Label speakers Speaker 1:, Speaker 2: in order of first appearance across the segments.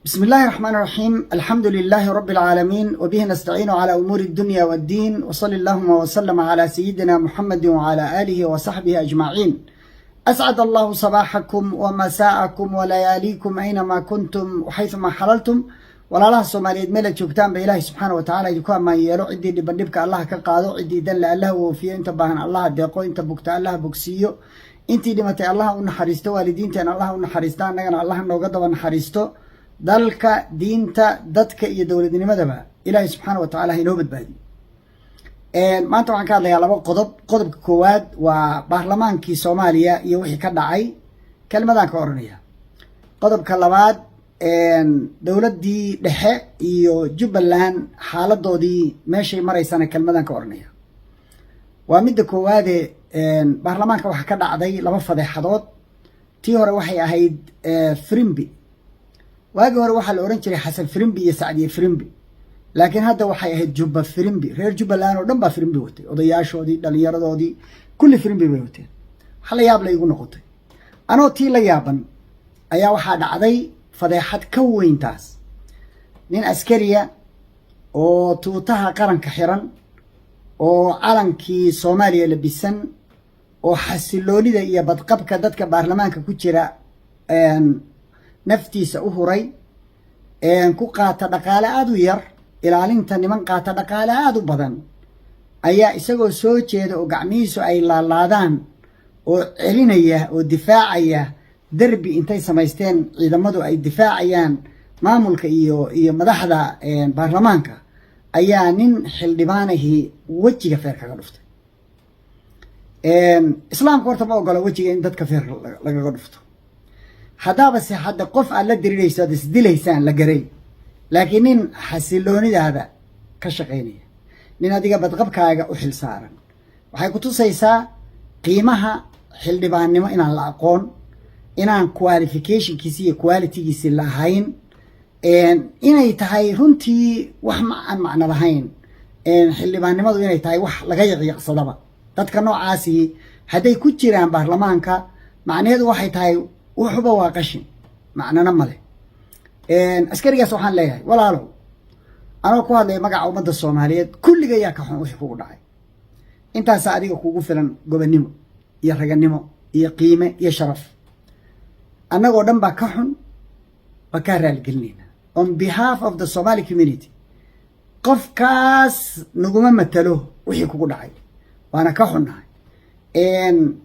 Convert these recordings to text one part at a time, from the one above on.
Speaker 1: بسم الله الرحمن الرحيم. الحمد لله رب العالمين، وبه نستعين على أمور الدنيا والدين، وصلى اللهم وسلم على سيدنا محمد وعلى آله وصحبه أجمعين. أسعد الله صباحكم ومساءكم ولياليكم أينما كنتم وحيثما حللتم. ولا الله سوماليد ميلا جوجتان بإله سبحانه وتعالى يدكوا ما يلو عدي لبندبك الله كقادو عدي دل الله وفي انت باهن الله ديقو انت بوكتا الله بوكسيو انتي دمتي الله ونحرستو والدينتين الله ونحرستان نغن الله نوغدو ونحرستو dalka diinta dadka iyo dowladnimadaba ilaahay subxaanahu wa ta'aala inoo badbaadi. Maanta waxaan ka hadlayaa laba qodob. Qodobka koowaad waa baarlamaankii Soomaaliya iyo wixii ka dhacay, kelmadaan ka oranaya. Qodobka labaad dowladdii dhexe iyo Jubbaland xaaladoodii meeshay maraysana kelmadaan ka oranaya. Waa midda koowaad baarlamaanka waxa ka dhacday laba fadeexadood. Tii hore waxay ahayd Firimbi. waagi hore waxaa la oran jiray xasan Firimbi iyo Sacdiye Firimbi, laakiin hadda waxay ahayd Jubba Firimbi. reer Jubbaland oo dhan baa Firimbi watay, odayaashoodii, dhalinyaradoodii, kulli Firimbi bay wateen. waxa la yaab la igu noqotay anoo tii la yaaban ayaa waxaa dhacday fadeexad ka weyntaas. nin askariya oo tuutaha qaranka xiran oo calankii Soomaaliya labisan oo xasiloonida iyo badqabka dadka baarlamaanka ku jira naftiisa u huray ku qaata dhaqaale aad u yar, ilaalinta niman qaata dhaqaale aad u badan, ayaa isagoo soo jeeda oo gacmihiisu ay laalaadaan oo celinaya oo difaacaya derbi intay samaysteen ciidamadu ay difaacayaan maamulka iyo madaxda baarlamaanka, ayaa nin xildhibaanahii wejiga feer kaga dhuftay. islaamku horta ma ogola wejiga in dadka feer lagaga dhufto. haddaaba se hadda qof aad la dirirayso aad isdilaysaan la garay, laakiin nin xasiloonidaada ka shaqaynaya, nin adiga badqabkaaga u xil saaran, waxay ku tusaysaa qiimaha xildhibaannimo inaan la aqoon, inaan qualificationkiisi iyo qualitygiisi la ahayn, inay tahay runtii wax aan macno lahayn. xildhibaannimadu inay tahay wax laga yaqyaqsadaba. dadka noocaasi hadday ku jiraan baarlamaanka, macnaheedu waxay tahay wuxuba waa qashin, macnana male. askarigaas waxaan leeyahay walaalow, anoo ku hadlaya magaca ummadda Soomaaliyeed, kulliga yaa ka xun wixii kugu dhacay. intaasaa adiga kugu filan gobonnimo iyo raganimo iyo qiime iyo sharaf. annagoo dhan baa ka xun, waa kaa raaligelinayna on behalf of the Somali community. qofkaas naguma matalo wixii kugu dhacay, waana ka xunnahay.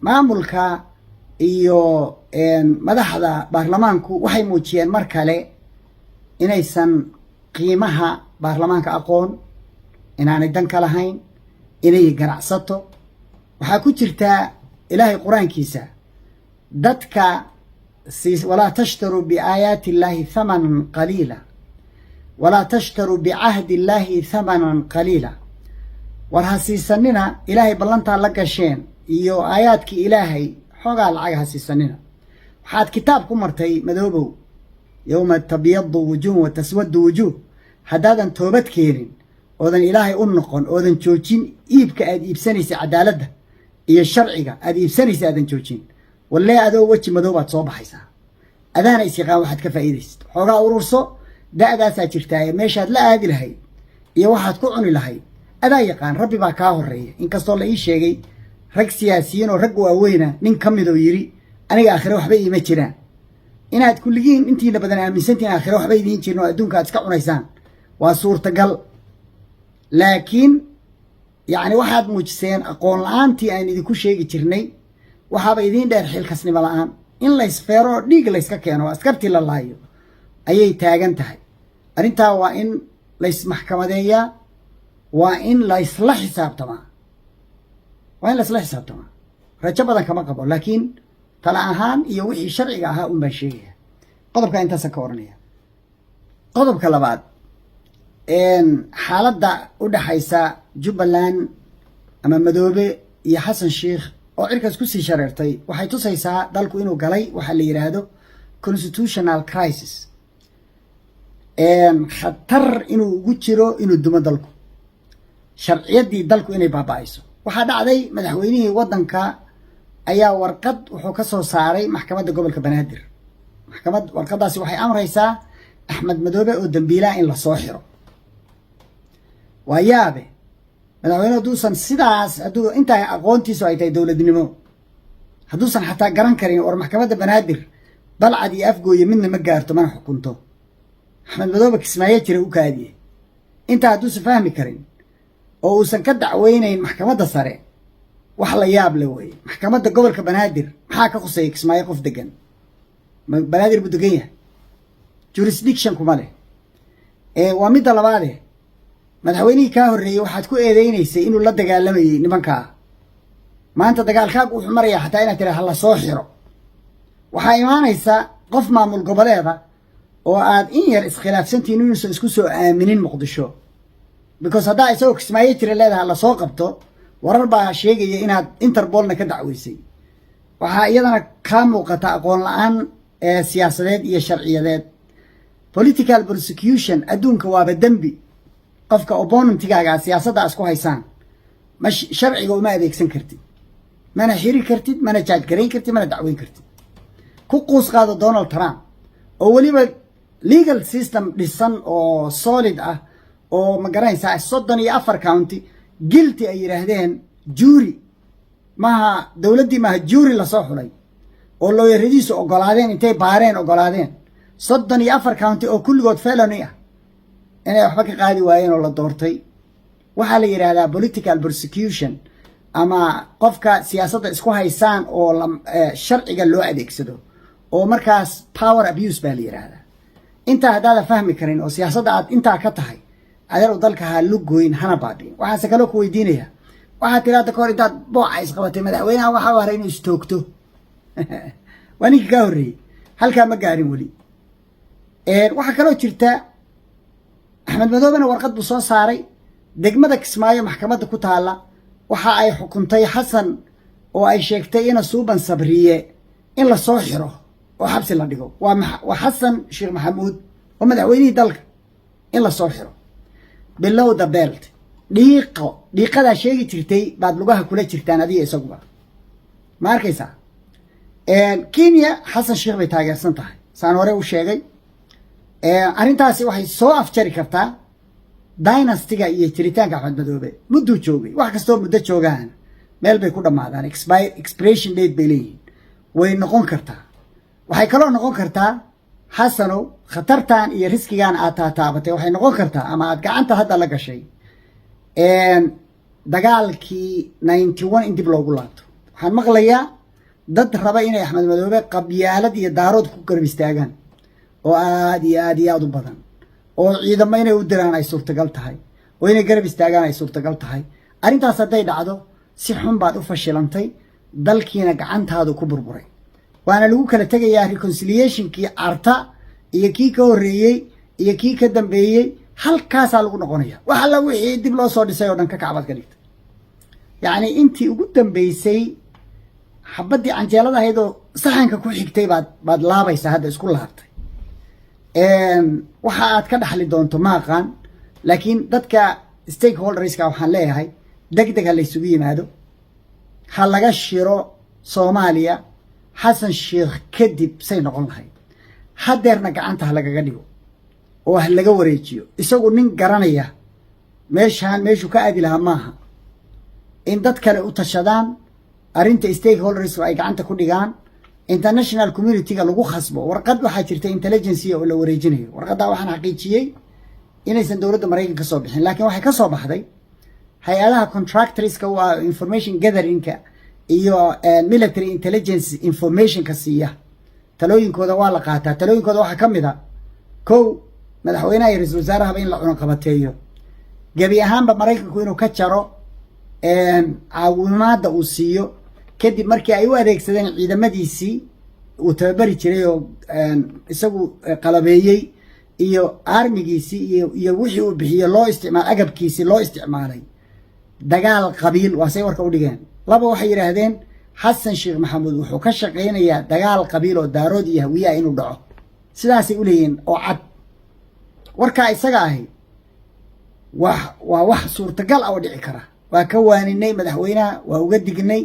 Speaker 1: maamulka iyo madaxda baarlamaanku waxay muujiyeen mar kale inaysan qiimaha baarlamaanka aqoon, inaanay dan ka lahayn, inay ganacsato. waxaa ku jirtaa ilaahay qur-aankiisa dadka walaa tashtaruu biaayaati illaahi thamanan qaliila walaa tashtaruu bicahdi illaahi thamanan qaliila. war ha siisanina ilaahay ballantaa la gasheen iyo aayaadkii ilaahay xoogaa lacag ha siisanina. waxaad kitaab ku martay madoobow, yowma tabyadu wujuh wa taswadu wujuh. haddaadan toobad keenin, oodan ilaahay u noqon, oodan joojin iibka aad iibsanaysa, cadaaladda iyo sharciga aad iibsanaysa aadan joojin, wallee adoo weji madow baad soo baxaysaa. adaana isyaqaan waxaad ka faa'iidaysid. xoogaa ururso, da'daasaa jirtaaye meeshaad la aadi lahayd iyo waxaad ku cuni lahayd adaa yaqaan. rabbi baa kaa horreeya. inkastoo la ii sheegay rag siyaasiyiin oo rag waaweyna nin ka midoo yidhi aniga aakhire waxba iima jiraan. inaad kulligiin intiina badan aaminsantihiin aakhire waxba idiin jirin oo adduunka aad iska cunaysaan waa suurtagal, laakiin yacni waxaad muujiseen aqoon la-aantii aan idinku sheegi jirnay. waxaaba idiin dheer xilkasnimo la-aan. in laysfeero oo dhiig layska keeno oo askartii la laayo ayay taagan tahay. arrintaa waa in laysmaxkamadeeyaa, waa in laysla xisaabtamaa, rajo badan kama qabo, laakiin tala ahaan iyo wixii sharciga ahaa un baan sheegaya. qodobka intaasaan ka oranaya. qodobka labaad, xaaladda u dhaxaysa Jubbaland ama Madoobe iyo Xasan Sheikh oo cirkaas ku sii shareertay waxay tusaysaa dalku inuu galay waxa la yiraahdo constitutional crisis. khatar inuu ugu jiro inuu dumo dalku, sharciyadii dalku inay baaba'ayso. waxaa dhacday madaxweynihii waddanka ayaa warqad wuxuu ka soo saaray maxkamadda gobolka Banaadir. warqadaasi waxay amraysaa أحمد مدوبة ودنبيلا إن لصاحره ويابه مدحوينه دوسن سيداس هدو انت aqoontiisu ay tahay dawladnimo haduusan xataa garan karin war maxkamadda banaadir balcad iyo afgooye midna ma gaarto mana xukunto Axmed Madoobe Kismaayo jira u kaadiye inta haduusan fahmi karin oo uusan ka dacweynayn maxkamadda sare wax la yaab leh way maxkamadda gobolka banaadir maxaa ka qosay Kismaayo qof degan banaadir buu degan yahay jurisdiction kuma leh waa mid labaad madaxweynihii ka horreeyay waxaad ku eedeynaysaa inuu la dagaalamayay nimanka maanta dagaalkaagu wuxuu marayaa xataa inaad tiraahdo la soo xiro waxaa imaanaysa qof maamul goboleeda oo aad in yar iskhilaafsantiin inuu isku soo aaminin Muqdisho because hadaa isagoo Kismaayo jira leedahay la soo qabto warar baa sheegaya inaad Interpolna ka dacweysay waxaa iyadana ka muuqata aqoon la'aan siyaasadeed iyo sharciyadeed political prosecution adduunka waa dambi qofka opponentigaaga siyaasadda isku haysaan ma sharciga uma adeegsan kartid mana xiri kartid mana jaaj gareyn kartid mana dacweyn kartid ku qoos qaado Donald Trump oo waliba legal system dhisan oo solid ah oo ma garanaysaa 34 county guilty ay yiraahdeen jury ma dawladii ma jury la soo xulay oo looyaradiisu ogolaadeen intay baareen ogolaadeen 34 county oo kulligood felony ah inay waxba ka qaadi waayeen oo la doortay waxa la yiraahdaa political persecution ama qofka siyaasadda isku haysaan oo sharciga loo adeegsado oo markaas power abuse baa la yiraahdaa inta hadaada fahmi karin oo siyaasadda aad inta ka tahay adeer dalka ha lugoyn hana baadin waxa kale ku weydiinaya waxa tiraada koor intaad booca isqabatay madaxweynaha waxa waray inuu istoogto wani ka horreeyay halka ma gaarin wali waxa kale oo jirta Axmed Madoobena warqad buu soo saaray degmada Kismaayo maxkamadda ku taala waxa ay xukuntay Xasan oo ay sheegtay in suuban sabriye in la soo xiro oo xabsi la dhigo waa Xasan Sheekh Maxamuud oo madaxweynihii dalka in la soo xiro below the belt dhiiqada sheegi jirtay baad lugaha kula jirtaan adiga isaguba ma arkaysa Kenya Xasan Sheekh bay taageersan tahay saan hore u sheegay arrintaasi waxay soo afjari kartaa dynasty-ga iyo jiritaanka Axmed Madoobe muddo joogay wax kastoo muddo joogaan meel bay ku dhamaadaan expiration date bay leeyihiin way noqon kartaa waxay kaloo noqon kartaa Xasano khatartan iyo riskigan aad taabatay waxay noqon kartaa ama aad gacanta hadda la gashay dagaalkii 91 in dib loogu laabto waxaan maqlayaa dad raba inay Axmed Madoobe qabyaalad iyo daarood ku garab istaagaan oo aad iyo aad u badan oo ciidamo inay u diraan ay suurtagal tahay oo inay garab istaagaan ay suurtagal tahay arrintaas haday dhacdo si xun baad u fashilantay dalkiina gacantaadu ku burburay waana lagu kala tagayaa reconciliation-kii arta iyo kii ka horreeyay iyo kii ka dambeeyay halkaas lagu noqonaya waxa la wixii dib loo soo dhisay oo dhan ka kacbad ka dhigtay yaani intii ugu dambeysay xabadii canjeelada ahayd oo saxanka ku xigtay baad laabaysa hadda isku laabtay waxa aad ka dhaxli doonto ma aqaan laakiin dadka stakeholderska waxaan leeyahay degdeg la isugu yimaado ha laga shiro Soomaaliya Xasan Sheekh kadib say noqon lahayd hadeerna gacanta ha laga dhigo oo ha laga wareejiyo isagu nin garanaya meeshu ka aadi lahaa maaha in dad kale u tashadaan arinta stakeholders ay gacanta ku dhigaan international community-ga lagu khasbo warqad waxa jirta intelligence oo la wareejinayo warqada waxaan xaqiijiyay inaysan dawladda Mareykanka ka soo bixin laakiin waxay ka soo baxday hay'adaha contractors-ka waa information gathering-ka iyo military intelligence information ka siiya talooyinkooda waa la qaataa talooyinkooda waxa kamid ah kow madaxweynaha iyo ra'iisul wasaaraha in la cuno qabateeyo gabi ahaanba Mareykanku inuu ka jaro caawimaada uu siiyo kadib markii ay u adeegsadeen ciidamadiisii uu tababari jiray oo isagu qalabeeyay iyo armigiisii iyo wixii uu bixiyo loo isticmaal agabkiisii loo isticmaalay dagaal qabiil waa say warka u dhigeen laba waxay yiraahdeen Xasan Sheekh Maxamuud wuxuu ka shaqeynayaa dagaal qabiil oo daarood iyo hawiya inuu dhaco sidaas ay u leeyeen oo cad warka isaga ahi wax suurtagal ah oo dhici kara waa ka waaninay madaxweynaha waa uga dignay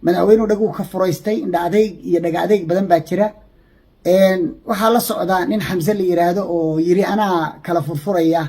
Speaker 1: madaxweynuhu dhagu ka furaystay inda adeeg iyo dhaga adeeg badan baa jira waxaa la socdaa nin xamse la yiraahdo oo yiri anaa kala furfuraya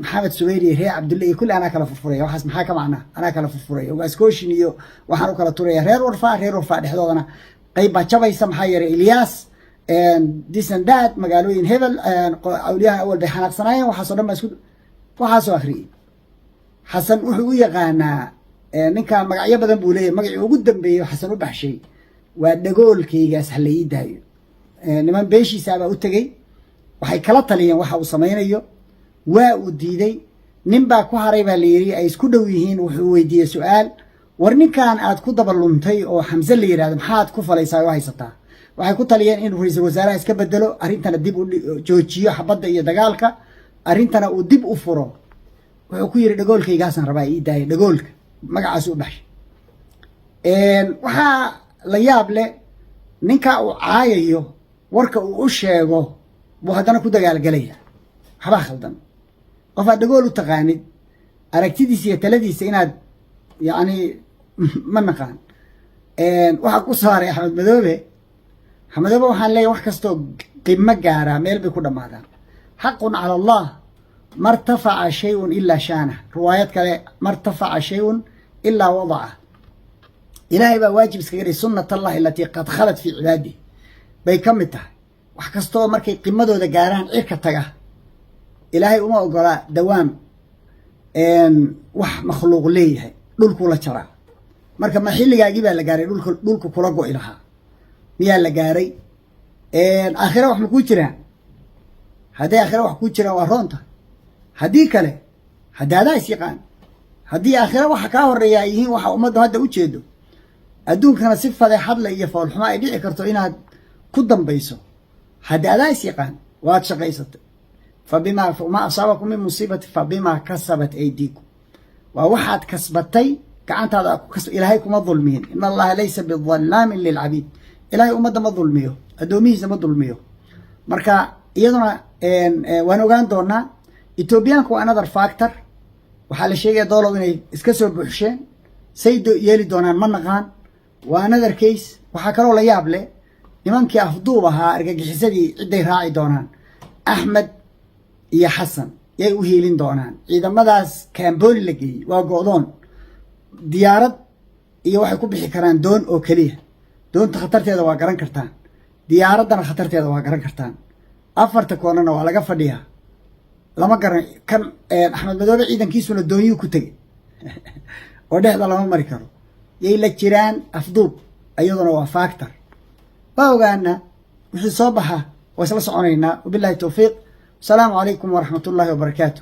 Speaker 1: maxamed suweyri reer cabdulle iyo kulli anaa kala furfuraya waxaas maxaa ka macnaa anaa kala furfuraya waaskooshin iyo waxaan u kala turaya reer warfaa dhexdoodana qayb baa jabaysa maxaa yeelay Ilyas disandad magaalooyin hebel awliyaha awal bay xanaaqsanaayeen waxaasoo dhan baa isku waxaasoo akhriyey xasan wuxuu u yaqaanaa ninkan magacyo badan buu leeyahay magacii ugu dambeeyay xasan u baxshay waa dhagoolkaygaas ha la ii daayo niman beeshiisaabaa u tegey waxay kala taliyeen waxa uu samaynayo waa uu diiday nin baa ku haray baa la yidhi ay isku dhow yihiin wuxuu weydiiyey su-aal war ninkan aad ku daba luntay oo xamse la yidhahdo maxaad ku falaysaa oo haysataa waxay ku taliyeen in ra-iisul wasaaraha iska bedelo arrintana dib u joojiyo xabadda iyo dagaalka arrintana uu dib u furo wuxuu ku yidhi dhagoolkaygaasaan rabaa ii daayay dhagoolka magacaas u baxshay waxaa la yaab leh ninka uu caayayo warka uu u sheego buu haddana ku dagaalgelaya waxbaa khaldan qof aad dhagool u taqaanid aragtidiisa iyo taladiisa inaad yacni ma naqaan waxaa ku saaray axmed madoobe waxaan leeyahay wax kastoo qimo gaaraa meel bay ku dhammaadaan xaqun cala allah ma irtafaca shayun ilaa shaanah riwaayad kale ma irtafaca shayun ilaa wadaca ilaahay baa waajib iskaga dhigay sunnat allahi alatii qad khalat fii cibaadihi bay ka mid tahay wax kastoo markay qimadooda gaaraan cirka taga ilaahay uma ogolaa dawaam wax makhluuq leeyahay dhulkuu la jaraa marka ma xilligaagii baa la gaaray dhulka kula go'i lahaa miyaa la gaaray aakhira wax ma kuu jiraan hadday aakhira wax kuu jiraan waa roonta haddii kale hadaadaa is yaqaan haddii aakhira waxa kaa horeeya ay yihiin waxa ummaddu hadda u jeedo adduunkana si fadeexadle iyo foolxumo ay dhici karto inaad ku dambayso hadaadaa is yaqaan waad shaqaysatay ma asaabakum min musiibati fabimaa kasabat aydiikum waa waxaad kasbatay gacantaada ilaahay kuma dulmiyin in allaha laysa bidallaamin lilcabiid ilaahay ummadda ma dulmiyo addoomihiisa ma dulmiyo marka iyaduna waan ogaan doonaa etoobiyaanku waa another factor waxaa la sheegaya doolow inay iska soo buuxsheen say yeeli doonaan ma naqaan waa another case waxaa kaloo la yaab leh nimankii afduub ahaa argagixisadii cidday raaci doonaan axmed iyo xasan yay u hiilin doonaan ciidamadaas kaambooli la geeyey waa go'doon diyaarad iyo waxay ku bixi karaan doon oo keliya doonta khatarteeda waa garan kartaan diyaaraddana khatarteeda waa garan kartaan afarta koonana waa laga fadhiyaa lama garan kan axmed madoobe ciidankiisuna doonyuu ku tegey oo dhexda lama mari karo yay la jiraan afduub iyaduna waa factor waa ogaana wixii soo baxa waa isla soconaynaa wabillahi towfiiq asalaamu calaykum waraxmat ullaahi wabarakaatu